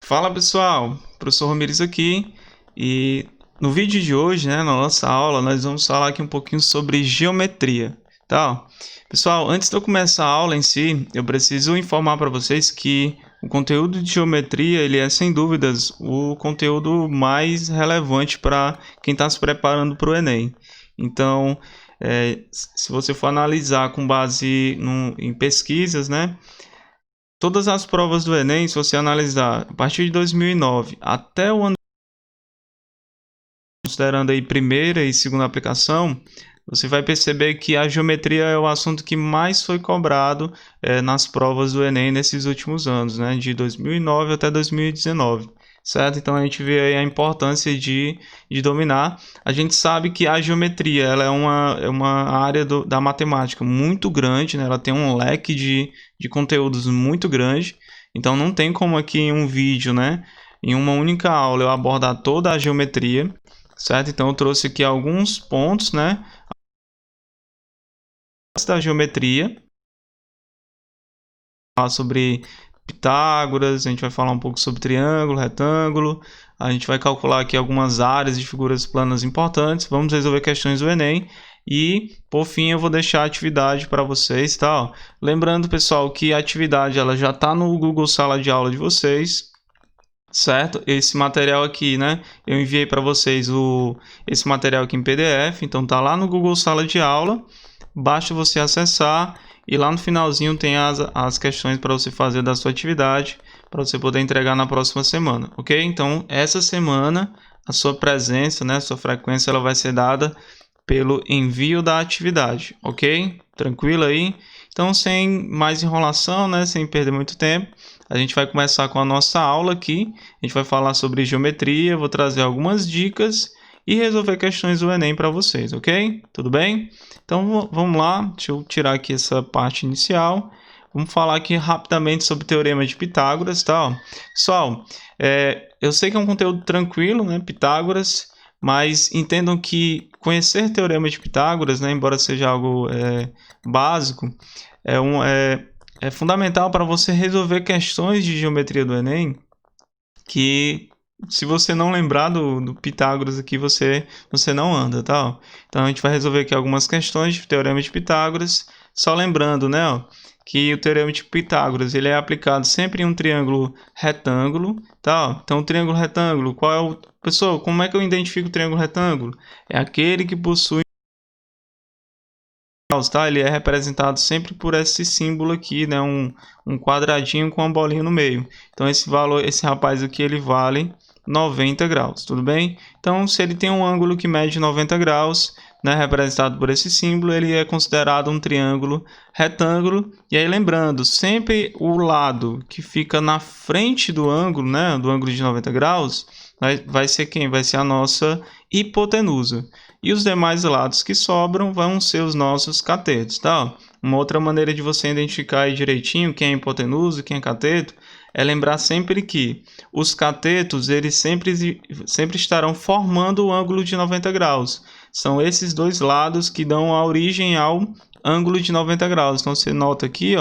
Fala pessoal, professor Romires aqui e no vídeo de hoje, na nossa aula, nós vamos falar aqui um pouquinho sobre geometria, tá? Pessoal, antes de eu começar a aula em si, eu preciso informar para vocês que o conteúdo de geometria, ele é sem dúvidas o conteúdo mais relevante para quem está se preparando para o Enem. Então, se você for analisar com base em pesquisas, todas as provas do Enem, se você analisar a partir de 2009 até o ano, considerando aí primeira e segunda aplicação, você vai perceber que a geometria é o assunto que mais foi cobrado nas provas do Enem nesses últimos anos, de 2009 até 2019. Certo? Então a gente vê aí a importância de dominar. A gente sabe que a geometria ela é uma área da matemática muito grande, né? Ela tem um leque de conteúdos muito grande. Então não tem como aqui em um vídeo, em uma única aula eu abordar toda a geometria, certo? Então eu trouxe aqui alguns pontos, da geometria, falar sobre Pitágoras, a gente vai falar um pouco sobre triângulo, retângulo, a gente vai calcular aqui algumas áreas de figuras planas importantes, vamos resolver questões do Enem e, por fim, eu vou deixar a atividade para vocês, tá? Lembrando, pessoal, que a atividade ela já está no Google Sala de Aula de vocês, certo? Esse material aqui, eu enviei para vocês esse material aqui em PDF, então tá lá no Google Sala de Aula, basta você acessar e lá no finalzinho tem as questões para você fazer da sua atividade, para você poder entregar na próxima semana, ok? Então, essa semana, a sua presença, a sua frequência, ela vai ser dada pelo envio da atividade, ok? Tranquilo aí? Então, sem mais enrolação, sem perder muito tempo, a gente vai começar com a nossa aula aqui. A gente vai falar sobre geometria, vou trazer algumas dicas e resolver questões do Enem para vocês, ok? Tudo bem? Então vamos lá, deixa eu tirar aqui essa parte inicial. Vamos falar aqui rapidamente sobre o Teorema de Pitágoras, tá? Pessoal, eu sei que é um conteúdo tranquilo, Pitágoras, mas entendam que conhecer Teorema de Pitágoras, embora seja algo básico, é fundamental para você resolver questões de geometria do Enem, que se você não lembrar do Pitágoras aqui, você não anda, tá? Então a gente vai resolver aqui algumas questões de Teorema de Pitágoras, só lembrando, que o Teorema de Pitágoras ele é aplicado sempre em um triângulo retângulo, tá? Então o triângulo retângulo, qual é o... Pessoal, como é que eu identifico o triângulo retângulo? É aquele que possui, tá? Ele é representado sempre por esse símbolo aqui, um quadradinho com uma bolinha no meio. Então esse rapaz aqui, ele vale 90 graus, tudo bem? Então, se ele tem um ângulo que mede 90 graus, representado por esse símbolo, ele é considerado um triângulo retângulo. E aí, lembrando, sempre o lado que fica na frente do ângulo, do ângulo de 90 graus, vai ser quem? Vai ser a nossa hipotenusa. E os demais lados que sobram vão ser os nossos catetos, tá? Uma outra maneira de você identificar aí direitinho quem é hipotenusa e quem é cateto é lembrar sempre que os catetos eles sempre estarão formando o ângulo de 90 graus. São esses dois lados que dão a origem ao ângulo de 90 graus. Então você nota aqui,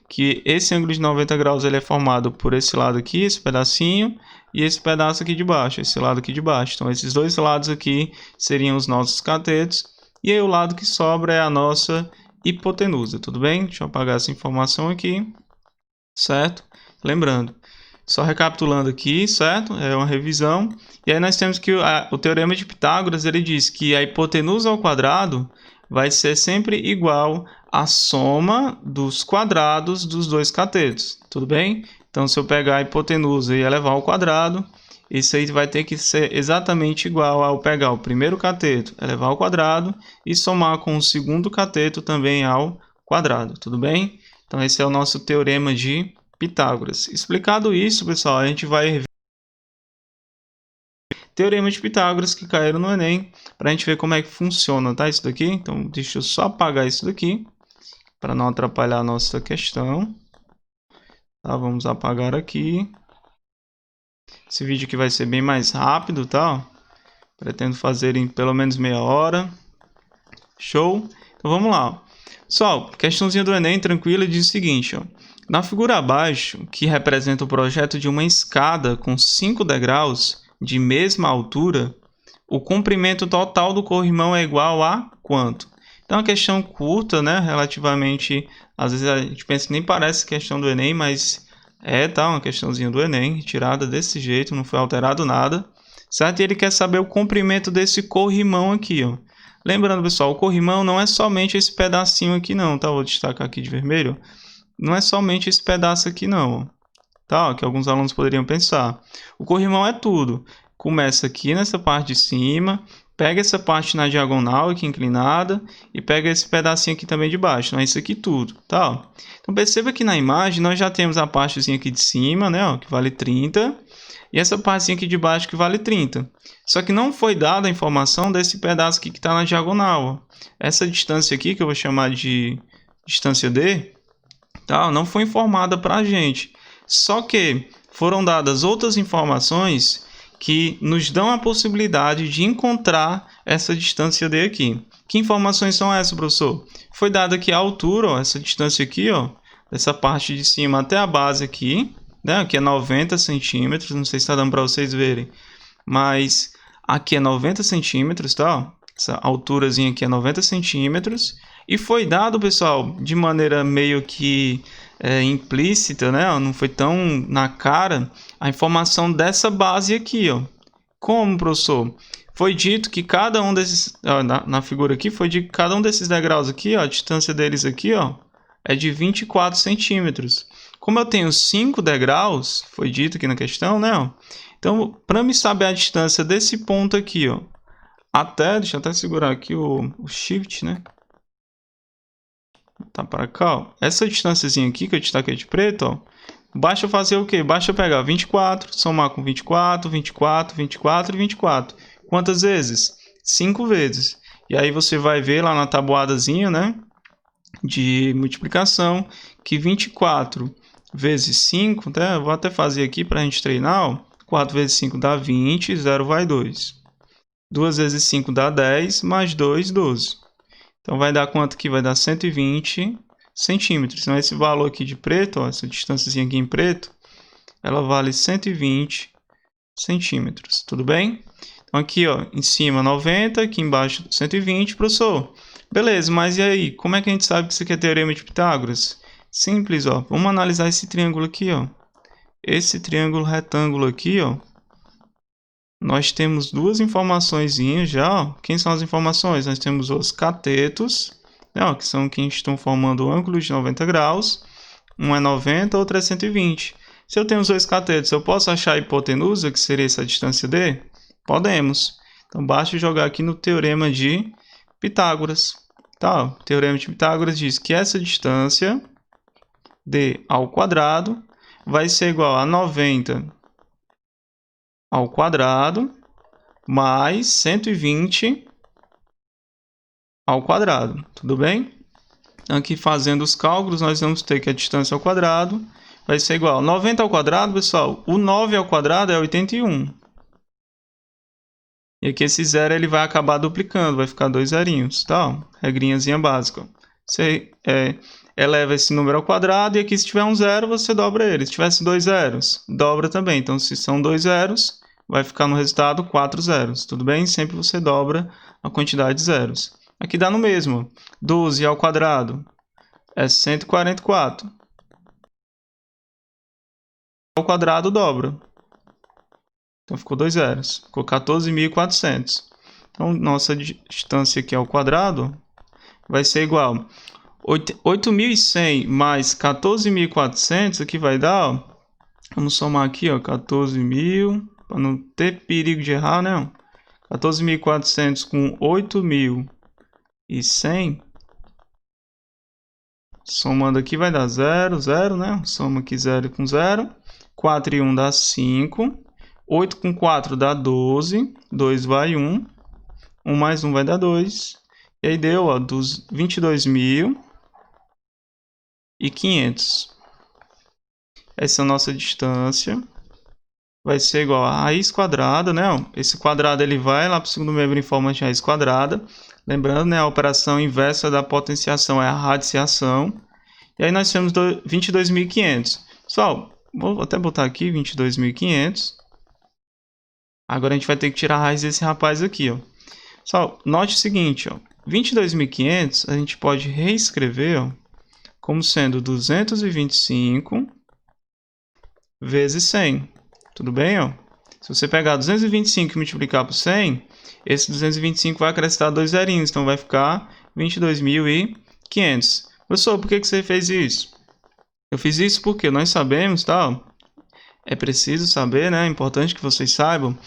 que esse ângulo de 90 graus ele é formado por esse lado aqui, esse pedacinho, e esse pedaço aqui de baixo, esse lado aqui de baixo. Então esses dois lados aqui seriam os nossos catetos, e aí o lado que sobra é a nossa hipotenusa, tudo bem? Deixa eu apagar essa informação aqui, certo? Lembrando, só recapitulando aqui, certo? É uma revisão. E aí nós temos que o Teorema de Pitágoras, ele diz que a hipotenusa ao quadrado vai ser sempre igual à soma dos quadrados dos dois catetos, tudo bem? Então, se eu pegar a hipotenusa e elevar ao quadrado, isso aí vai ter que ser exatamente igual ao pegar o primeiro cateto, elevar ao quadrado, e somar com o segundo cateto também ao quadrado, tudo bem? Então, esse é o nosso Teorema de Pitágoras. Explicado isso, pessoal, a gente vai ver Teorema de Pitágoras que caíram no Enem, para a gente ver como é que funciona, tá? Isso daqui. Então, deixa eu só apagar isso daqui, para não atrapalhar a nossa questão. Tá? Vamos apagar aqui. Esse vídeo aqui vai ser bem mais rápido, tá? Pretendo fazer em pelo menos meia hora. Show? Então, vamos lá. Pessoal, questãozinha do Enem, tranquila, diz o seguinte, ó. Na figura abaixo, que representa o projeto de uma escada com 5 degraus de mesma altura, o comprimento total do corrimão é igual a quanto? Então, é uma questão curta, né? Relativamente, às vezes a gente pensa que nem parece questão do Enem, mas tá uma questãozinha do Enem, tirada desse jeito, não foi alterado nada, certo? E ele quer saber o comprimento desse corrimão aqui, ó. Lembrando, pessoal, o corrimão não é somente esse pedacinho aqui não, tá? Vou destacar aqui de vermelho. Não é somente esse pedaço aqui não, tá? Que alguns alunos poderiam pensar. O corrimão é tudo. Começa aqui nessa parte de cima, pega essa parte na diagonal aqui inclinada e pega esse pedacinho aqui também de baixo. Não é isso aqui tudo, tá? Então perceba que na imagem nós já temos a partezinha aqui de cima, né, ó, que vale 30, e essa partezinha aqui de baixo que vale 30. Só que não foi dada a informação desse pedaço aqui que está na diagonal, ó. Essa distância aqui, que eu vou chamar de distância D, tá? Não foi informada para a gente. Só que foram dadas outras informações que nos dão a possibilidade de encontrar essa distância D aqui. Que informações são essas, professor? Foi dada aqui a altura, ó, essa distância aqui, ó, dessa parte de cima até a base aqui, né? Aqui é 90 centímetros, não sei se está dando para vocês verem, mas aqui é 90 centímetros, tá? Essa alturazinha aqui é 90 centímetros. E foi dado, pessoal, de maneira meio que implícita, né? Não foi tão na cara a informação dessa base aqui, ó. Como, professor? Foi dito que cada um desses, ó, na figura aqui, foi de cada um desses degraus aqui, ó, a distância deles aqui, ó, é de 24 centímetros. Como eu tenho 5 degraus, foi dito aqui na questão, né? Ó, então, para me saber a distância desse ponto aqui, ó, deixa eu até segurar aqui o Shift, né? Tá para cá, ó. Essa distânciazinha aqui que eu destaquei de preto, ó, basta fazer o quê? Basta pegar 24, somar com 24, 24, 24 e 24. Quantas vezes? 5 vezes. E aí você vai ver lá na tabuadazinha, né, de multiplicação, que 24 vezes 5, né? Eu vou até fazer aqui para a gente treinar, ó. 4 vezes 5 dá 20, 0 vai 2. 2 vezes 5 dá 10, mais 2, 12. Então, vai dar quanto aqui? Vai dar 120 centímetros. Então, esse valor aqui de preto, ó, essa distância aqui em preto, ela vale 120 centímetros. Tudo bem? Então, aqui, ó, em cima 90, aqui embaixo 120, professor. Beleza, mas e aí? Como é que a gente sabe que isso aqui é teorema de Pitágoras? Simples, ó. Vamos analisar esse triângulo aqui, ó. Esse triângulo retângulo aqui, ó. Nós temos duas informações já, ó. Quem são as informações? Nós temos os catetos, né, ó, que são quem estão formando o ângulo de 90 graus. Um é 90, outro é 120. Se eu tenho os dois catetos, eu posso achar a hipotenusa, que seria essa distância D? Podemos. Então, basta jogar aqui no teorema de Pitágoras. Tá, o teorema de Pitágoras diz que essa distância D ao quadrado vai ser igual a 90 ao quadrado mais 120 ao quadrado. Tudo bem? Então, aqui fazendo os cálculos, nós vamos ter que a distância ao quadrado vai ser igual a 90 ao quadrado, pessoal. O 9 ao quadrado é 81. E aqui esse zero ele vai acabar duplicando, vai ficar 2 zerinhos, tá? Regrinhazinha básica. Você eleva esse número ao quadrado e aqui se tiver um zero, você dobra ele. Se tivesse 2 zeros, dobra também. Então, se são 2 zeros, vai ficar no resultado 4 zeros, tudo bem? Sempre você dobra a quantidade de zeros. Aqui dá no mesmo. 12 ao quadrado é 144. Ao quadrado dobra. Então, ficou 2 zeros. Ficou 14.400. Então, nossa distância aqui ao quadrado vai ser igual a 8.100 mais 14.400. Aqui vai dar, ó, vamos somar aqui, ó, 14.000, para não ter perigo de errar, né? 14.400 com 8.100. Somando aqui vai dar 0, 0, né? Soma aqui 0 com 0. 4 e 1 dá 5. 8 com 4 dá 12. 2 vai 1. 1 mais 1 vai dar 2. E aí deu, ó, 22.500. Essa é a nossa distância. Vai ser igual a raiz quadrada, né? Esse quadrado ele vai lá para o segundo membro em forma de raiz quadrada. Lembrando, né, a operação inversa da potenciação é a radiciação. E aí nós temos 22.500. Pessoal, vou até botar aqui 22.500. Agora a gente vai ter que tirar a raiz desse rapaz aqui, ó. Pessoal, note o seguinte, ó. 22.500 a gente pode reescrever, ó, como sendo 225 vezes 100. Tudo bem, ó? Se você pegar 225 e multiplicar por 100, esse 225 vai acrescentar 2 zerinhos, então vai ficar 22.500. Professor, por que você fez isso? Eu fiz isso porque nós sabemos, tá? É preciso saber, né? É importante que vocês saibam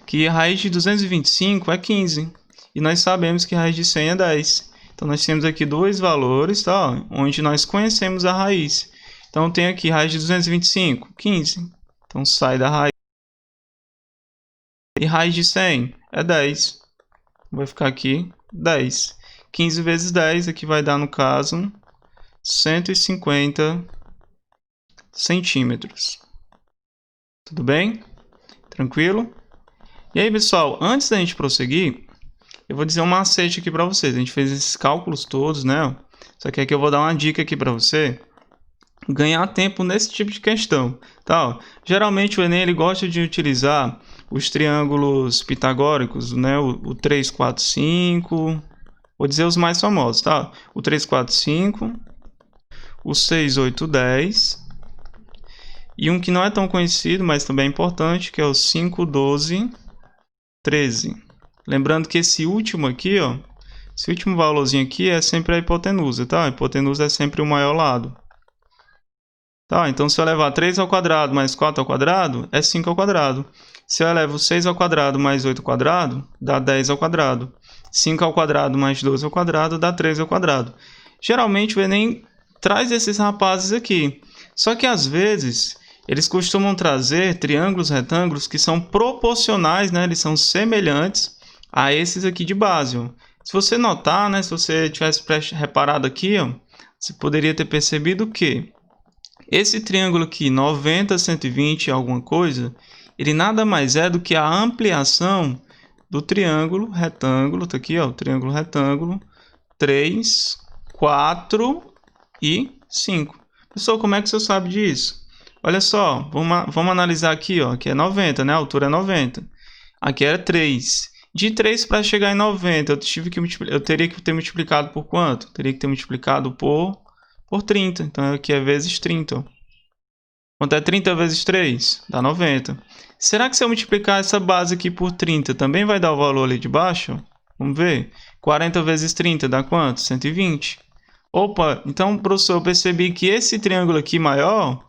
que a raiz de 225 é 15. E nós sabemos que a raiz de 100 é 10. Então nós temos aqui dois valores, tá? Onde nós conhecemos a raiz. Então tem aqui raiz de 225, 15. Então sai da raiz. E raiz de 100 é 10. Vai ficar aqui 10. 15 vezes 10 aqui vai dar, no caso, 150 centímetros. Tudo bem? Tranquilo? E aí, pessoal, antes da gente prosseguir, eu vou dizer um macete aqui para vocês. A gente fez esses cálculos todos, né? Só que aqui eu vou dar uma dica aqui para você ganhar tempo nesse tipo de questão, tá? Geralmente o Enem ele gosta de utilizar os triângulos pitagóricos, né? O 3, 4, 5, vou dizer os mais famosos, tá? O 3, 4, 5, o 6, 8, 10 e um que não é tão conhecido, mas também é importante, que é o 5, 12, 13. Lembrando que esse último aqui, ó, esse último valorzinho aqui é sempre a hipotenusa, tá? A hipotenusa é sempre o maior lado. Tá, então se eu levar 3 ao quadrado mais 4 ao quadrado, é 5 ao quadrado. Se eu levo 6 ao quadrado mais 8 ao quadrado, dá 10 ao quadrado. 5 ao quadrado mais 12 ao quadrado, dá 13 ao quadrado. Geralmente o Enem traz esses rapazes aqui. Só que às vezes eles costumam trazer triângulos retângulos que são proporcionais, né? Eles são semelhantes a esses aqui de base, ó. Se você notar, né? Se você tivesse reparado aqui, ó, você poderia ter percebido que esse triângulo aqui, 90, 120, alguma coisa, ele nada mais é do que a ampliação do triângulo retângulo, tá aqui, ó, o triângulo retângulo 3, 4 e 5. Pessoal, como é que você sabe disso? Olha só, vamos analisar aqui, ó, aqui é 90, né? A altura é 90. Aqui era 3. De 3 para chegar em 90, eu teria que ter multiplicado por quanto? Teria que ter multiplicado por 30. Então aqui é vezes 30. Ó. Quanto é 30 vezes 3? Dá 90. Será que se eu multiplicar essa base aqui por 30, também vai dar o valor ali de baixo? Vamos ver. 40 vezes 30 dá quanto? 120. Opa, então, professor, eu percebi que esse triângulo aqui maior,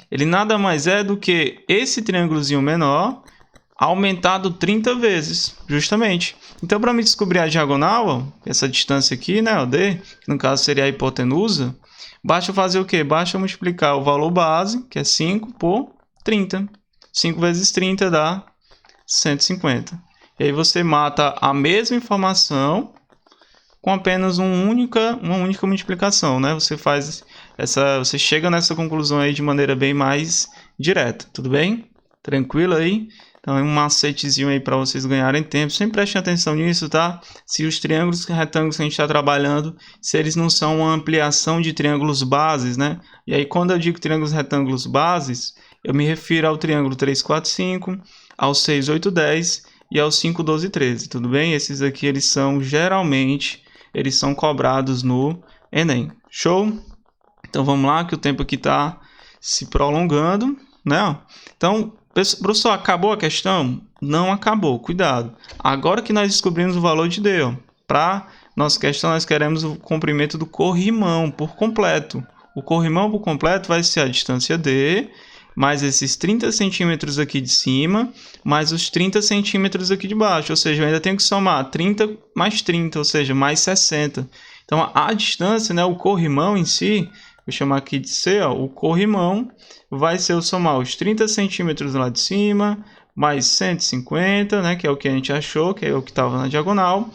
ele nada mais é do que esse triângulozinho menor aumentado 30 vezes, justamente. Então, para me descobrir a diagonal, ó, essa distância aqui, né, o D, que no caso seria a hipotenusa, basta fazer o quê? Basta multiplicar o valor base, que é 5, por 30. 5 vezes 30 dá 150. E aí você mata a mesma informação com apenas uma única multiplicação, né? Você chega nessa conclusão aí de maneira bem mais direta, tudo bem? Tranquilo aí? Então é um macetezinho aí para vocês ganharem tempo. Sempre prestem atenção nisso, tá? Se os triângulos retângulos que a gente está trabalhando, se eles não são uma ampliação de triângulos bases, né? E aí quando eu digo triângulos retângulos bases, eu me refiro ao triângulo 3, 4, 5, ao 6, 8, 10 e ao 5, 12, 13, tudo bem? Esses aqui, eles são cobrados no Enem. Show? Então vamos lá, que o tempo aqui está se prolongando, né? Então, professor, acabou a questão? Não acabou, cuidado. Agora que nós descobrimos o valor de D, para nossa questão nós queremos o comprimento do corrimão por completo. O corrimão por completo vai ser a distância D, mais esses 30 centímetros aqui de cima, mais os 30 centímetros aqui de baixo. Ou seja, eu ainda tenho que somar 30 mais 30, ou seja, mais 60. Então, a distância, né, o corrimão em si, vou chamar aqui de C, ó, o corrimão vai ser eu somar os 30 centímetros lá de cima, mais 150, né, que é o que a gente achou, que é o que estava na diagonal,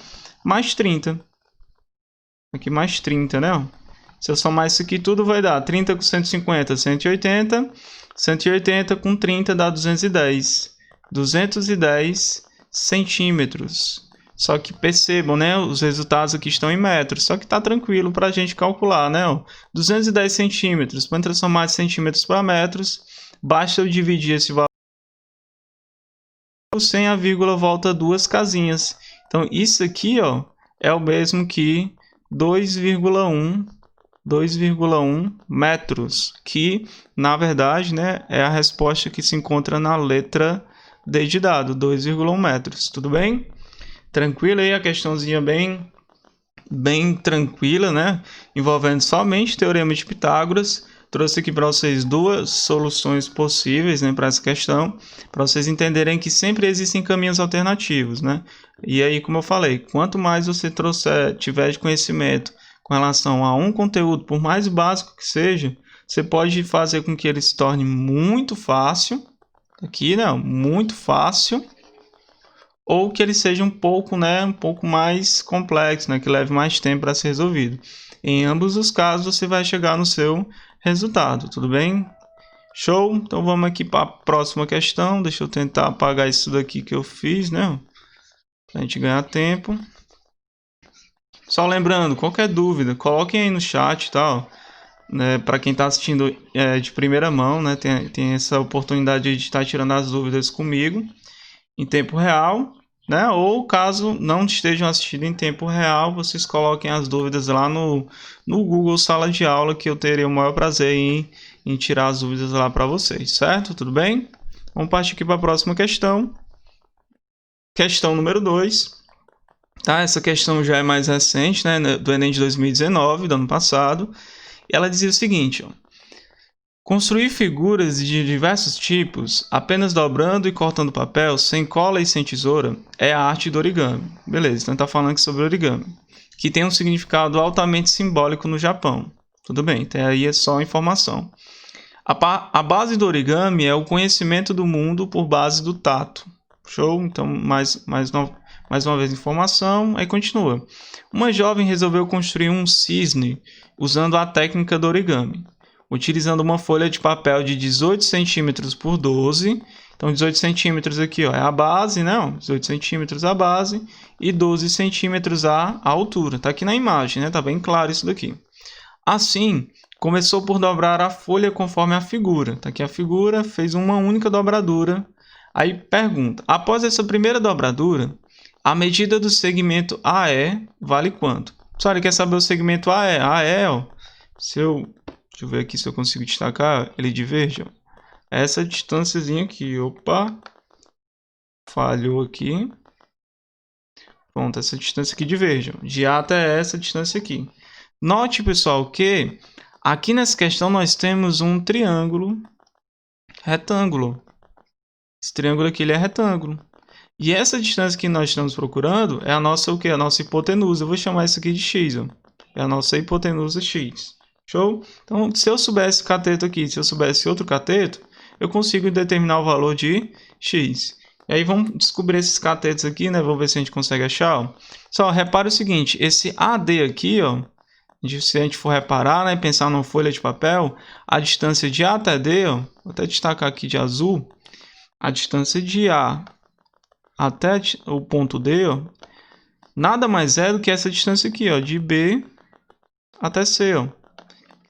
mais 30. Aqui mais 30, né? Ó. Se eu somar isso aqui tudo, vai dar 30 com 150, 180. 180 com 30 dá 210. 210 centímetros. Só que percebam, né, os resultados aqui estão em metros, só que está tranquilo para a gente calcular, né? 210 centímetros, para transformar de centímetros para metros, basta eu dividir esse valor sem a vírgula, volta duas casinhas. Então isso aqui, ó, é o mesmo que 2,1 metros, que na verdade, né, é a resposta que se encontra na letra D de dado, 2,1 metros. Tudo bem? Tranquilo aí, a questãozinha bem tranquila, né? Envolvendo somente teorema de Pitágoras. Trouxe aqui para vocês duas soluções possíveis, né, para essa questão, para vocês entenderem que sempre existem caminhos alternativos, né? E aí, como eu falei, quanto mais você tiver de conhecimento com relação a um conteúdo, por mais básico que seja, você pode fazer com que ele se torne muito fácil, aqui, né, muito fácil, ou que ele seja um pouco mais complexo, né, que leve mais tempo para ser resolvido. Em ambos os casos, você vai chegar no seu resultado, tudo bem? Show? Então vamos aqui para a próxima questão. Deixa eu tentar apagar isso daqui que eu fiz, né? Para a gente ganhar tempo. Só lembrando, qualquer dúvida, coloquem aí no chat e tal. Né, para quem está assistindo de primeira mão, né, tem essa oportunidade de estar tirando as dúvidas comigo em tempo real, né? Ou caso não estejam assistindo em tempo real, vocês coloquem as dúvidas lá no Google Sala de Aula, que eu terei o maior prazer em tirar as dúvidas lá para vocês, certo? Tudo bem? Vamos partir aqui para a próxima questão. Questão número 2. Tá? Essa questão já é mais recente, né? Do Enem de 2019, do ano passado. E ela dizia o seguinte, ó: construir figuras de diversos tipos, apenas dobrando e cortando papel, sem cola e sem tesoura, é a arte do origami. Beleza, então está falando aqui sobre origami, que tem um significado altamente simbólico no Japão. Tudo bem, até aí é só informação. A base do origami é o conhecimento do mundo por base do tato. Show? Então, mais uma vez informação, aí continua. Uma jovem resolveu construir um cisne usando a técnica do origami, utilizando uma folha de papel de 18 centímetros por 12. Então, 18 centímetros aqui, ó, é a base, né? 18 centímetros a base e 12 centímetros a altura. Tá aqui na imagem, né? Tá bem claro isso daqui. Assim, começou por dobrar a folha conforme a figura. Tá aqui a figura, fez uma única dobradura. Aí pergunta, após essa primeira dobradura, a medida do segmento AE vale quanto? Pessoal, ele quer saber o segmento AE. AE, ó, deixa eu ver aqui se eu consigo destacar ele de verde, ó. Essa distânciazinha aqui, opa, falhou aqui. Pronto, essa distância aqui de verde, ó. De A até essa distância aqui. Note, pessoal, que aqui nessa questão nós temos um triângulo retângulo. Esse triângulo aqui ele é retângulo. E essa distância que nós estamos procurando é a nossa o quê? A nossa hipotenusa. Eu vou chamar isso aqui de x, ó. É a nossa hipotenusa x. Show? Então, se eu soubesse cateto aqui, se eu soubesse outro cateto, eu consigo determinar o valor de x. E aí vamos descobrir esses catetos aqui, né? Vamos ver se a gente consegue achar, ó. Só repara o seguinte, esse AD aqui, ó, se a gente for reparar, né, pensar numa folha de papel, a distância de A até D, ó, vou até destacar aqui de azul, a distância de A até o ponto D, ó, nada mais é do que essa distância aqui, ó, de B até C, ó.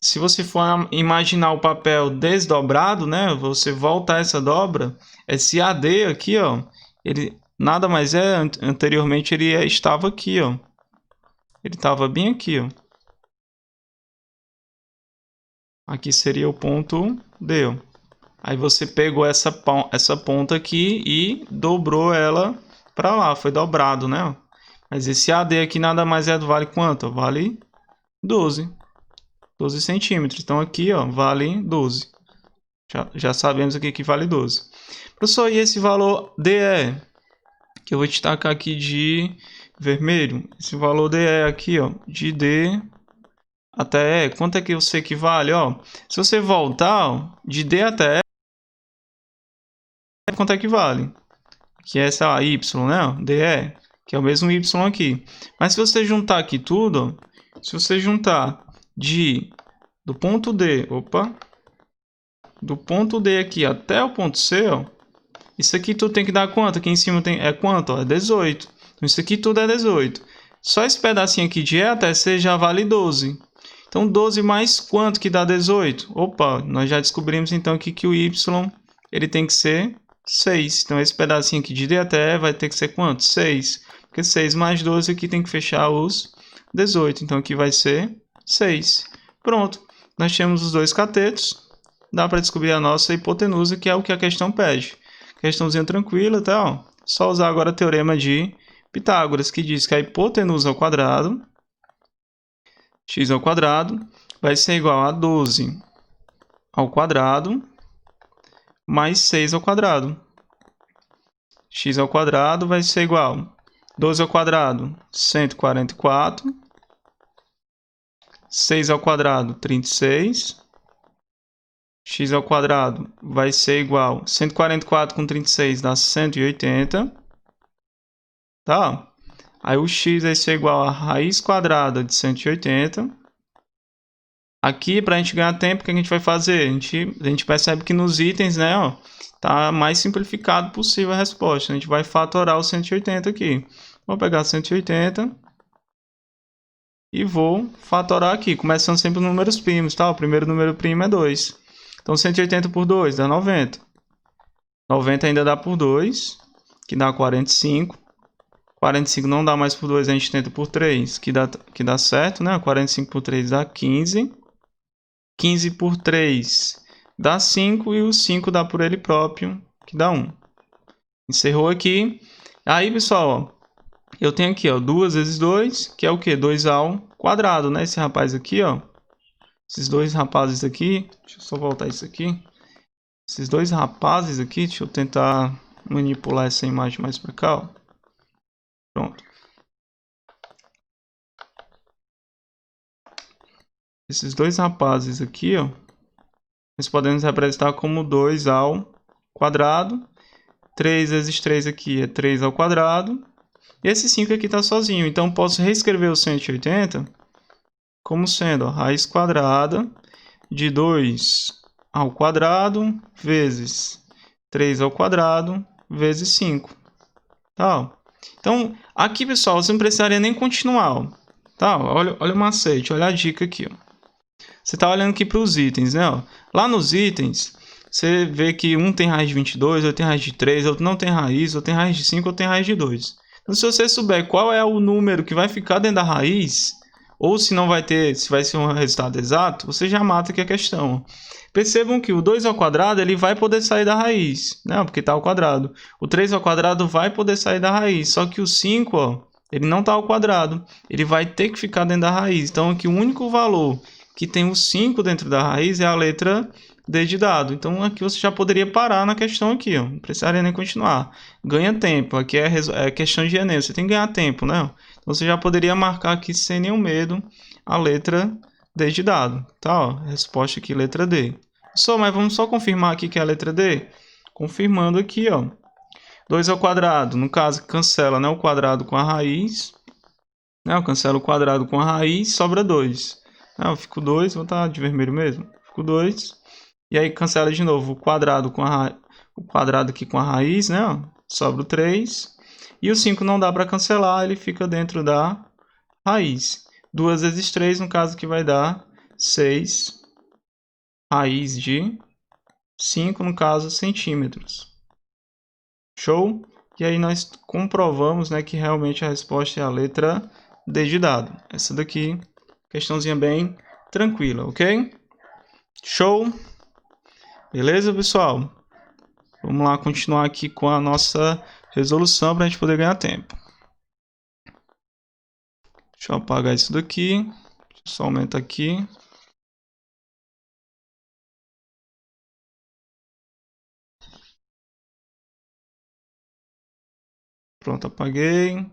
Se você for imaginar o papel desdobrado, né, você voltar essa dobra, esse AD aqui, ó, ele nada mais é, anteriormente ele estava aqui, ó. Ele estava bem aqui, ó. Aqui seria o ponto D, ó. Aí você pegou essa ponta aqui e dobrou ela para lá, foi dobrado, né? Mas esse AD aqui nada mais é, vale quanto? Vale 12 centímetros. Então aqui, ó, vale 12. Já sabemos aqui que vale 12. Professor, e esse valor DE? Que eu vou destacar aqui de vermelho. Esse valor DE aqui, ó, de D até E. Quanto é que você equivale? Ó, se você voltar, ó, de D até E, quanto é que vale? Que é, sei lá, Y, né? DE, que é o mesmo Y aqui. Mas se você juntar aqui tudo, ó, se você juntar do ponto D, do ponto D aqui até o ponto C, ó, isso aqui tu tem que dar quanto? Aqui em cima é quanto? Ó, é 18. Então, isso aqui tudo é 18. Só esse pedacinho aqui de E até C já vale 12. Então, 12 mais quanto que dá 18? Opa, nós já descobrimos então aqui que o Y ele tem que ser 6. Então, esse pedacinho aqui de D até E vai ter que ser quanto? 6. Porque 6 mais 12 aqui tem que fechar os 18. Então, aqui vai ser 6. Pronto. Nós temos os dois catetos. Dá para descobrir a nossa hipotenusa, que é o que a questão pede. Questãozinha tranquila, tá? Ó. Só usar agora o teorema de Pitágoras, que diz que a hipotenusa ao quadrado, x ao quadrado, vai ser igual a 12 ao quadrado mais 6 ao quadrado. X ao quadrado vai ser igual a 12 ao quadrado, 144. 6 ao quadrado, 36. X ao quadrado vai ser igual a 144 com 36 dá 180. Tá? Aí o x vai ser igual a raiz quadrada de 180. Aqui, para a gente ganhar tempo, o que a gente vai fazer? A gente percebe que nos itens, né, ó, tá mais simplificado possível a resposta. A gente vai fatorar o 180 aqui. Vou pegar 180 e vou fatorar aqui, começando sempre os números primos, tá? O primeiro número primo é 2. Então, 180 por 2 dá 90. 90 ainda dá por 2, que dá 45. 45 não dá mais por 2, a gente tenta por 3, que dá certo, né? 45 por 3 dá 15. 15 por 3 dá 5 e o 5 dá por ele próprio, que dá 1. Encerrou aqui. Aí, pessoal, ó, eu tenho aqui, ó, 2 vezes 2, que é o quê? 2 ao quadrado, né? Esse rapaz aqui, ó. Esses dois rapazes aqui, deixa eu só voltar isso aqui. Esses dois rapazes aqui, deixa eu tentar manipular essa imagem mais para cá, ó. Pronto. Esses dois rapazes aqui, ó, nós podemos representar como 2 ao quadrado. 3 vezes 3 aqui é 3 ao quadrado. E esse 5 aqui está sozinho. Então, posso reescrever o 180 como sendo a raiz quadrada de 2 ao quadrado vezes 3 ao quadrado vezes 5. Tá? Então, aqui, pessoal, você não precisaria nem continuar. Ó. Tá? Olha o macete, olha a dica aqui. Ó. Você está olhando aqui para os itens, né? Ó. Lá nos itens, você vê que um tem raiz de 22, outro tem raiz de 3, outro não tem raiz, outro tem raiz de 5, outro tem raiz de 2. Então, se você souber qual é o número que vai ficar dentro da raiz, ou se não vai ter, se vai ser um resultado exato, você já mata aqui a questão. Percebam que o 2 ao quadrado ele vai poder sair da raiz, né? Porque está ao quadrado. O 3 ao quadrado vai poder sair da raiz, só que o 5, ó, ele não está ao quadrado. Ele vai ter que ficar dentro da raiz. Então, aqui o único valor que tem o 5 dentro da raiz é a letra D de dado. Então, aqui você já poderia parar na questão aqui, ó. Não precisaria nem continuar. Ganha tempo. Aqui é questão de Enem. Você tem que ganhar tempo, né? Então, você já poderia marcar aqui sem nenhum medo a letra D de dado. Tá, ó. Resposta aqui, letra D. Mas vamos só confirmar aqui que é a letra D? Confirmando aqui, ó. 2 ao quadrado. No caso, cancela, né, o quadrado com a raiz. Né, eu cancelo o quadrado com a raiz, sobra 2. Eu fico 2, vou estar de vermelho mesmo. Fico 2. E aí cancela de novo o quadrado com o quadrado aqui com a raiz, né? Ó, sobra o 3. E o 5 não dá para cancelar, ele fica dentro da raiz. 2 vezes 3, no caso, que vai dar 6 raiz de 5, no caso, centímetros. Show? E aí nós comprovamos, né, que realmente a resposta é a letra D de dado. Essa daqui, questãozinha bem tranquila, ok? Show? Beleza, pessoal? Vamos lá continuar aqui com a nossa resolução para a gente poder ganhar tempo. Deixa eu apagar isso daqui. Deixa eu só aumentar aqui. Pronto, apaguei. Vou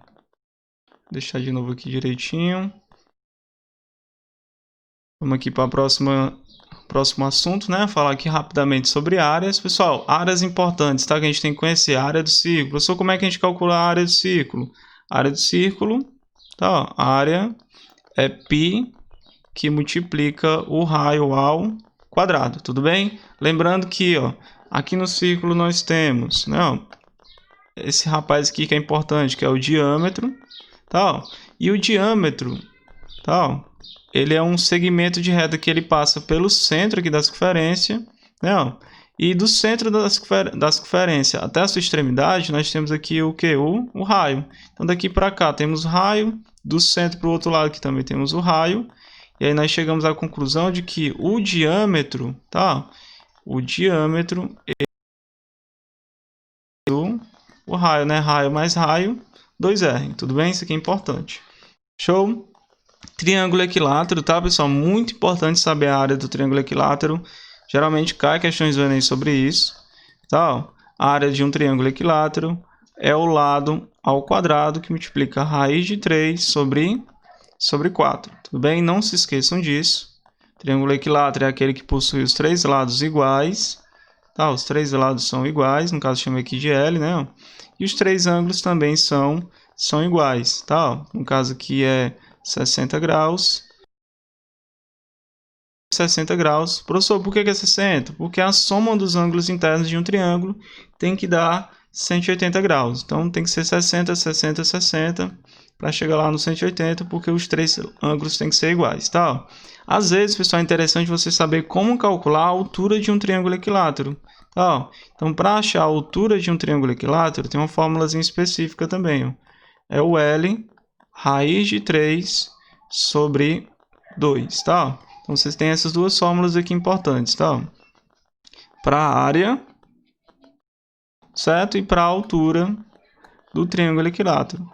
deixar de novo aqui direitinho. Vamos aqui para o próximo assunto, né? Falar aqui rapidamente sobre áreas. Pessoal, áreas importantes, tá? Que a gente tem que conhecer. A área do círculo. Professor, como é que a gente calcula a área do círculo? A área do círculo, tá? Ó, a área é π que multiplica o raio ao quadrado, tudo bem? Lembrando que, ó, aqui no círculo nós temos, né? Ó, esse rapaz aqui que é importante, que é o diâmetro, tal. E o diâmetro, tal, ele é um segmento de reta que ele passa pelo centro aqui da circunferência, né? Ó. E do centro da circunferência até a sua extremidade, nós temos aqui o que? O raio. Então daqui para cá temos o raio, do centro para o outro lado aqui também temos o raio. E aí nós chegamos à conclusão de que o diâmetro, tá? O diâmetro é o raio, né? Raio mais raio, 2R. Tudo bem? Isso aqui é importante. Show? Triângulo equilátero, tá, pessoal? Muito importante saber a área do triângulo equilátero. Geralmente cai questões do Enem sobre isso. Tá? A área de um triângulo equilátero é o lado ao quadrado que multiplica a raiz de 3 sobre 4. Tudo bem? Não se esqueçam disso. Triângulo equilátero é aquele que possui os três lados iguais. Tá? Os três lados são iguais, no caso chama aqui de L, né? E os três ângulos também são iguais. Tá? No caso aqui é 60 graus. 60 graus. Professor, por que é 60? Porque a soma dos ângulos internos de um triângulo tem que dar 180 graus. Então tem que ser 60, 60, 60 para chegar lá no 180, porque os três ângulos têm que ser iguais, tá? Às vezes, pessoal, é interessante você saber como calcular a altura de um triângulo equilátero, tá? Então, para achar a altura de um triângulo equilátero, tem uma fórmulazinha específica também, ó. É o L raiz de 3 sobre 2, tá? Então, vocês têm essas duas fórmulas aqui importantes, tá? Para a área, certo? E para a altura do triângulo equilátero.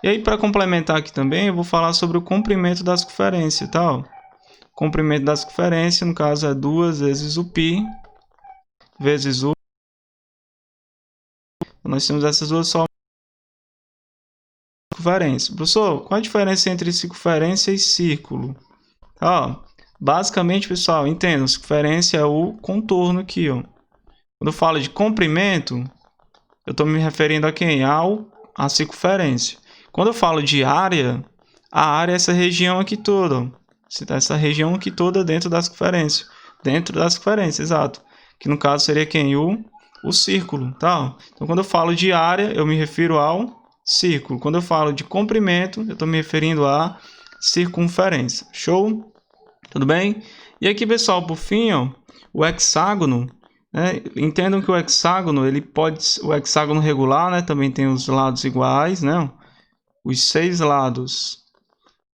E aí, para complementar aqui também, eu vou falar sobre o comprimento da circunferência, tá? O comprimento da circunferência, no caso, é 2 vezes o π vezes o... Nós temos essas duas fórmulas de circunferência. Professor, qual a diferença entre circunferência e círculo? Ó, basicamente, pessoal, entendam, circunferência é o contorno aqui, ó. Quando eu falo de comprimento, eu estou me referindo a quem? A circunferência. Quando eu falo de área, a área é essa região aqui toda, ó. Essa região aqui toda dentro da circunferência. Dentro da circunferência, exato. Que no caso seria quem? O círculo, tá? Então, quando eu falo de área, eu me refiro ao círculo. Quando eu falo de comprimento, eu estou me referindo à circunferência. Show? Tudo bem? E aqui, pessoal, por fim, ó, o hexágono, né? Entendam que o hexágono, ele pode... O hexágono regular, né? Também tem os lados iguais, né? Os 6 lados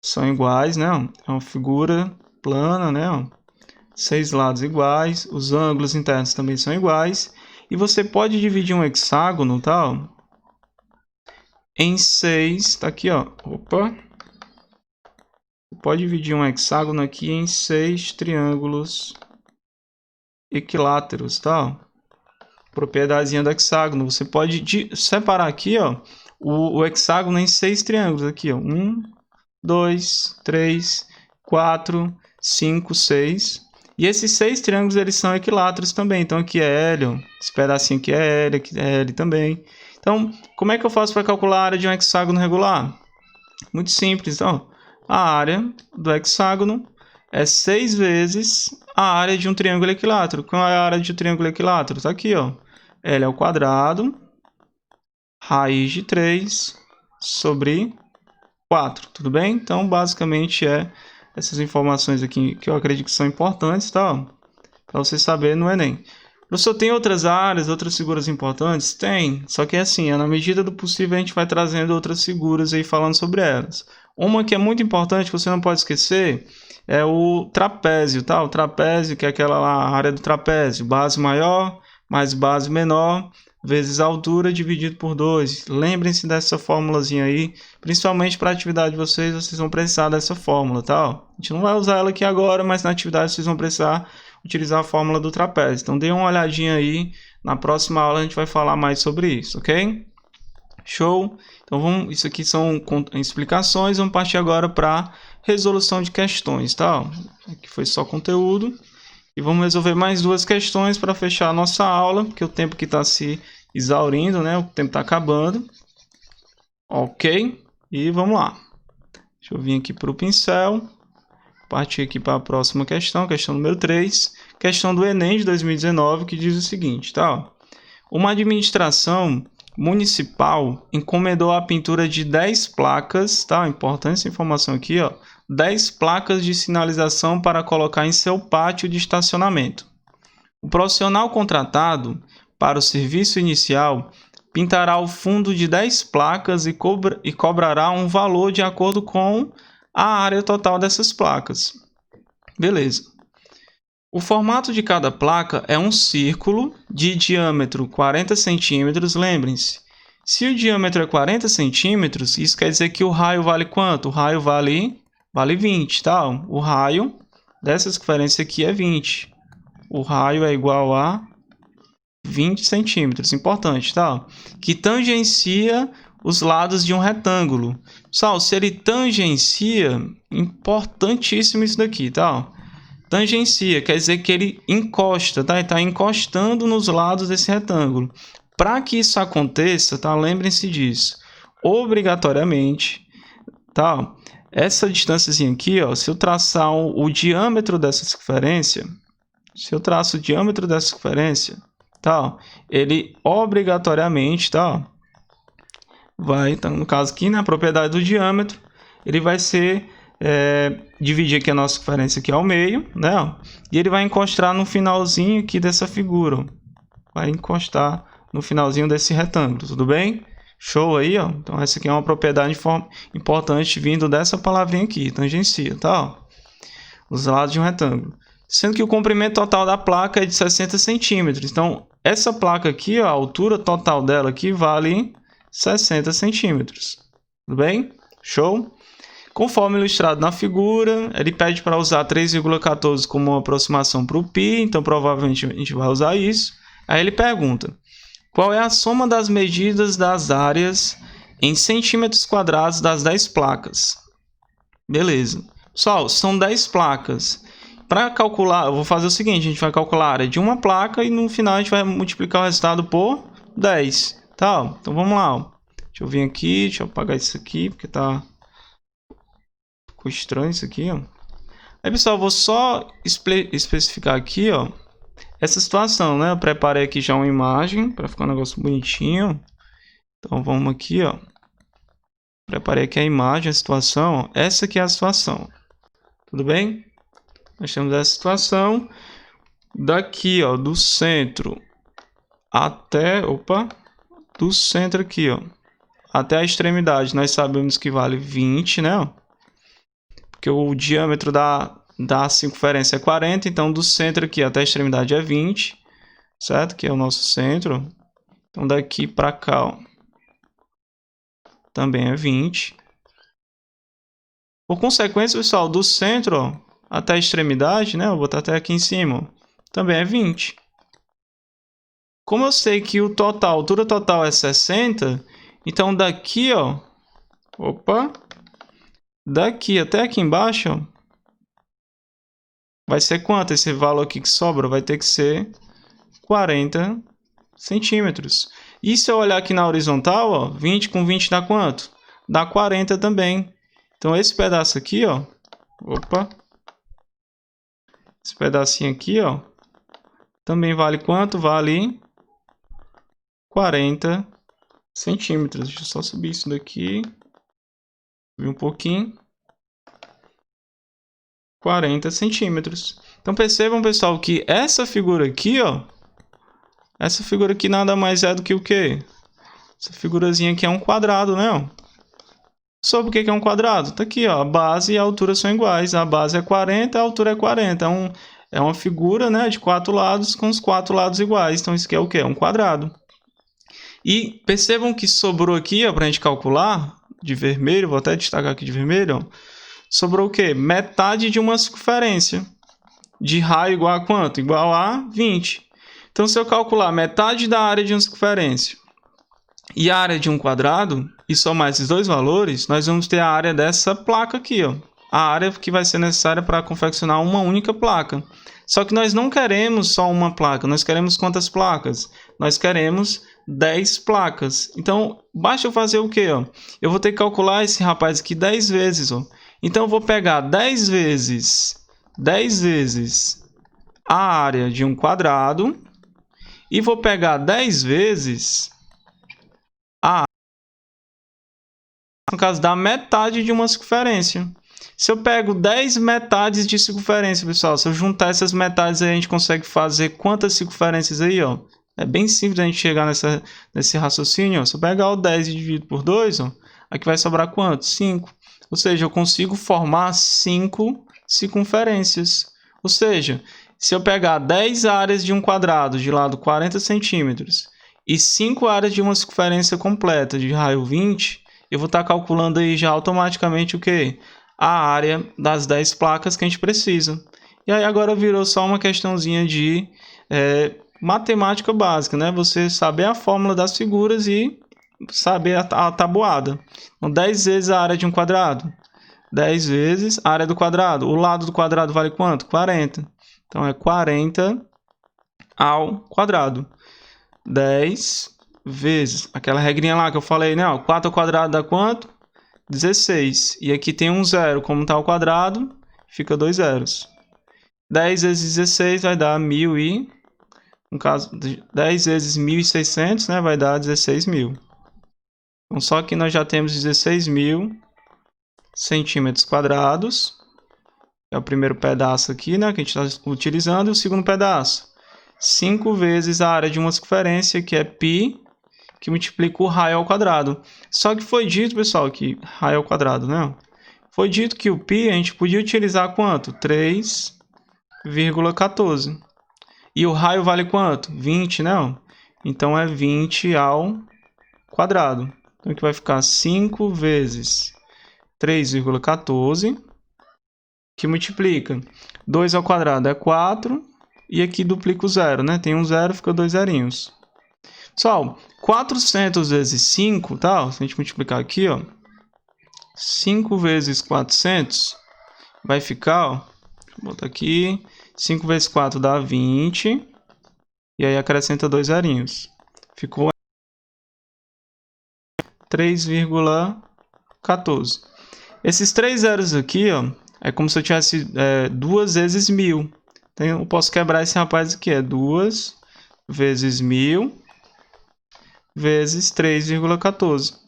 são iguais, né? É uma figura plana, né? 6 lados iguais. Os ângulos internos também são iguais. E você pode dividir um hexágono, tá? Em 6, tá aqui, ó. Opa. Você pode dividir um hexágono aqui em 6 triângulos equiláteros, tá? Propriedadezinha do hexágono. Você pode separar aqui, ó, o hexágono em 6 triângulos aqui, ó. 1, 2, 3, 4, 5, 6. E esses 6 triângulos, eles são equiláteros também. Então, aqui é L, ó. Esse pedacinho aqui é L, aqui é L também. Então, como é que eu faço para calcular a área de um hexágono regular? Muito simples, ó. A área do hexágono é 6 vezes a área de um triângulo equilátero. Qual é a área de um triângulo equilátero? Está aqui, ó. L ao quadrado, raiz de 3 sobre 4. Tudo bem? Então, basicamente, é essas informações aqui que eu acredito que são importantes, tá? Para você saber no Enem. Professor, tem outras áreas, outras figuras importantes? Tem, só que é assim, na medida do possível a gente vai trazendo outras figuras aí falando sobre elas. Uma que é muito importante, que você não pode esquecer, é o trapézio, tá? O trapézio, que é aquela lá, a área do trapézio, base maior mais base menor, vezes a altura dividido por 2. Lembrem-se dessa fórmulazinha aí, principalmente para a atividade de vocês vão precisar dessa fórmula, tá? A gente não vai usar ela aqui agora, mas na atividade vocês vão precisar utilizar a fórmula do trapézio. Então, dê uma olhadinha aí, na próxima aula a gente vai falar mais sobre isso, ok? Show? Então, isso aqui são explicações, vamos partir agora para resolução de questões, tá? Aqui foi só conteúdo. E vamos resolver mais 2 questões para fechar a nossa aula, porque o tempo que está se exaurindo, né? O tempo está acabando. Ok? E vamos lá. Deixa eu vir aqui para o pincel. Partir aqui para a próxima questão, questão número 3. Questão do Enem de 2019, que diz o seguinte, tá? Uma administração municipal encomendou a pintura de 10 placas, tá? Importante essa informação aqui, ó. 10 placas de sinalização para colocar em seu pátio de estacionamento. O profissional contratado para o serviço inicial pintará o fundo de 10 placas e cobrará um valor de acordo com a área total dessas placas. Beleza. O formato de cada placa é um círculo de diâmetro 40 centímetros. Lembrem-se, se o diâmetro é 40 centímetros, isso quer dizer que o raio vale quanto? O raio vale 20, tá? O raio dessa circunferência aqui é 20. O raio é igual a 20 centímetros. Importante, tá? Que tangencia os lados de um retângulo. Pessoal, se ele tangencia, importantíssimo isso daqui, tá? Tangencia, quer dizer que ele encosta, tá? Ele está encostando nos lados desse retângulo. Para que isso aconteça, tá? Lembrem-se disso. Obrigatoriamente, tá? Essa distânciazinha aqui, ó, se eu traçar o diâmetro dessa circunferência, tá? Ele obrigatoriamente, tá? Vai, então, no caso aqui, na propriedade do diâmetro, ele vai ser dividir aqui a nossa circunferência aqui ao meio, né? E ele vai encostar no finalzinho aqui dessa figura. Vai encostar no finalzinho desse retângulo, tudo bem? Show aí, ó. Então essa aqui é uma propriedade importante vindo dessa palavrinha aqui, tangencia, tá? Os lados de um retângulo. Sendo que o comprimento total da placa é de 60 centímetros. Então essa placa aqui, ó, a altura total dela aqui vale 60 centímetros. Tudo bem? Show? Conforme ilustrado na figura, ele pede para usar 3,14 como uma aproximação para o π, então provavelmente a gente vai usar isso. Aí ele pergunta, qual é a soma das medidas das áreas em centímetros quadrados das 10 placas? Beleza. Pessoal, são 10 placas. Para calcular, eu vou fazer o seguinte, a gente vai calcular a área de uma placa e no final a gente vai multiplicar o resultado por 10. Tá? Então vamos lá. Ó. Deixa eu vir aqui, deixa eu apagar isso aqui, porque tá... Ficou estranho isso aqui, ó. Aí, pessoal, eu vou só especificar aqui, ó, essa situação, né? Eu preparei aqui já uma imagem para ficar um negócio bonitinho. Então, vamos aqui, ó. Preparei aqui a imagem, a situação, ó. Essa aqui é a situação. Tudo bem? Nós temos essa situação daqui, ó, do centro até... Opa! Do centro aqui, ó, até a extremidade. Nós sabemos que vale 20, né? Ó. Porque o diâmetro da circunferência é 40, então do centro aqui até a extremidade é 20, certo? Que é o nosso centro. Então daqui para cá, ó, também é 20. Por consequência, pessoal, do centro, ó, até a extremidade, né? Vou botar até aqui em cima, ó, também é 20. Como eu sei que o total, a altura total é 60, então daqui, ó, opa, daqui até aqui embaixo, ó, vai ser quanto? Esse valor aqui que sobra vai ter que ser 40 centímetros. E se eu olhar aqui na horizontal, ó, 20 com 20 dá quanto? Dá 40 também. Então esse pedaço aqui, ó, opa, esse pedacinho aqui, ó, também vale quanto? Vale 40 centímetros. Deixa eu só subir isso daqui. Subir um pouquinho. 40 centímetros. Então percebam, pessoal, que essa figura aqui, ó, essa figura aqui nada mais é do que o quê? Essa figurazinha aqui é um quadrado, né? Ó. Sobre o que é um quadrado? Tá aqui, ó, a base e a altura são iguais. A base é 40, a altura é 40. É uma figura, né, de 4 lados com os 4 lados iguais. Então isso aqui é o quê? É um quadrado. E percebam que sobrou aqui, ó, para a gente calcular, de vermelho, vou até destacar aqui de vermelho, ó, sobrou o quê? Metade de uma circunferência. De raio igual a quanto? Igual a 20. Então, se eu calcular metade da área de uma circunferência e a área de um quadrado, e somar esses dois valores, nós vamos ter a área dessa placa aqui, ó. A área que vai ser necessária para confeccionar uma única placa. Só que nós não queremos só uma placa, nós queremos quantas placas? Nós queremos 10 placas. Então, basta eu fazer o quê? Ó? Eu vou ter que calcular esse rapaz aqui 10 vezes. Ó. Então, eu vou pegar 10 vezes a área de um quadrado e vou pegar 10 vezes no caso da metade de uma circunferência. Se eu pego 10 metades de circunferência, pessoal, se eu juntar essas metades aí, a gente consegue fazer quantas circunferências aí, ó? É bem simples a gente chegar nesse raciocínio, ó. Se eu pegar o 10 e dividir por 2, ó, aqui vai sobrar quanto? 5. Ou seja, eu consigo formar 5 circunferências. Ou seja, se eu pegar 10 áreas de um quadrado de lado 40 centímetros e 5 áreas de uma circunferência completa de raio 20, eu vou estar calculando aí já automaticamente o quê? A área das 10 placas que a gente precisa. E aí agora virou só uma questãozinha de matemática básica, né? Você saber a fórmula das figuras e saber a tabuada. Então, 10 vezes a área de um quadrado. 10 vezes a área do quadrado. O lado do quadrado vale quanto? 40. Então, é 40 ao quadrado. 10 vezes aquela regrinha lá que eu falei, né? 4 ao quadrado dá quanto? 16. E aqui tem um zero. Como está ao quadrado, fica 2 zeros. 10 vezes 16 vai dar 1.000 e... No caso, 10 vezes 1.600, né? Vai dar 16.000. Então, só que nós já temos 16.000 centímetros quadrados. É o primeiro pedaço aqui, né? Que a gente está utilizando. E o segundo pedaço. 5 vezes a área de uma circunferência, que é π, que multiplica o raio ao quadrado. Só que foi dito, pessoal, que raio ao quadrado, né? Foi dito que o π a gente podia utilizar quanto? 3,14. E o raio vale quanto? 20, né? Então é 20 ao quadrado. Então aqui vai ficar 5 vezes 3,14, que multiplica 2 ao quadrado é 4, e aqui duplica o zero, né? Tem um zero, fica 2 zerinhos. Pessoal, 400 vezes 5, tá? Se a gente multiplicar aqui, ó, 5 vezes 400 vai ficar, ó, deixa eu botar aqui, 5 vezes 4 dá 20, e aí acrescenta 2 zerinhos. Ficou 3,14. Esses 3 zeros aqui, ó, é como se eu tivesse 2 vezes 1.000. Então eu posso quebrar esse rapaz aqui, é 2 vezes 1.000 vezes 3,14.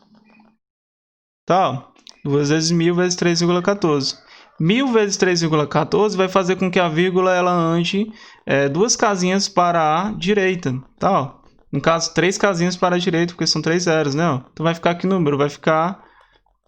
Tá? 2 vezes 1.000 vezes 3,14. 1.000 vezes 3,14 vai fazer com que a vírgula ela ande 2 casinhas para a direita. Tá? No caso, 3 casinhas para a direita, porque são 3 zeros, né? Então vai ficar que número? Vai ficar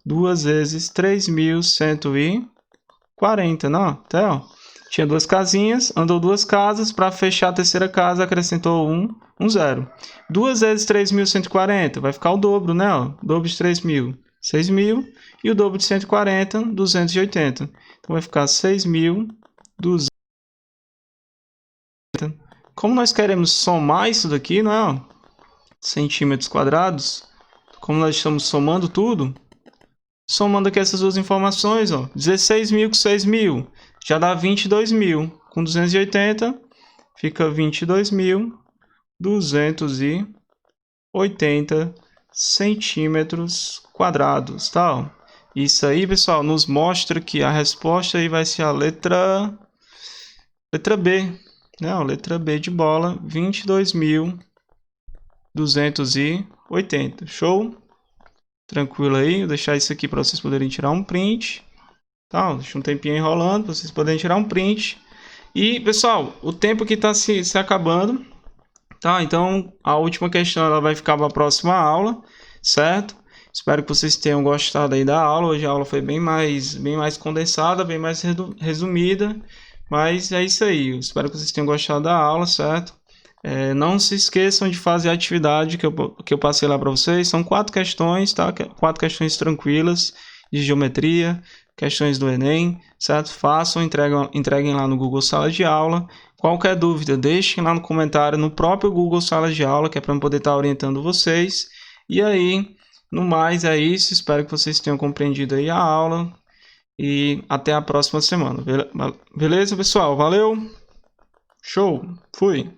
2 vezes 3.140, não? Tá? Tinha 2 casinhas, andou 2 casas, para fechar a terceira casa acrescentou um zero. 2 vezes 3.140 vai ficar o dobro, né? O dobro de 3.000, 6.000, e o dobro de 140, 280. Então vai ficar 6.200. Como nós queremos somar isso daqui, não é? Centímetros quadrados, como nós estamos somando tudo, somando aqui essas duas informações, ó, 16.000 com 6.000 já dá 22.000. Com 280 fica 22.280 centímetros quadrados, tá? Isso aí, pessoal, nos mostra que a resposta aí vai ser a letra B, né? A letra B de bola, 22.280. Show? Tranquilo aí, vou deixar isso aqui para vocês poderem tirar um print. Tá, deixa um tempinho enrolando para vocês poderem tirar um print. E, pessoal, o tempo aqui está se acabando. Tá, então a última questão ela vai ficar para a próxima aula, certo? Espero que vocês tenham gostado aí da aula. Hoje a aula foi bem mais condensada, bem mais resumida. Mas é isso aí. Eu espero que vocês tenham gostado da aula, certo? Não se esqueçam de fazer a atividade que eu passei lá para vocês. São 4 questões, tá? 4 questões tranquilas de geometria, questões do Enem, certo? Façam, entreguem lá no Google Sala de Aula. Qualquer dúvida, deixem lá no comentário no próprio Google Sala de Aula, que é para eu poder estar orientando vocês. E aí, no mais é isso. Espero que vocês tenham compreendido aí a aula. E até a próxima semana. Beleza, pessoal? Valeu! Show! Fui!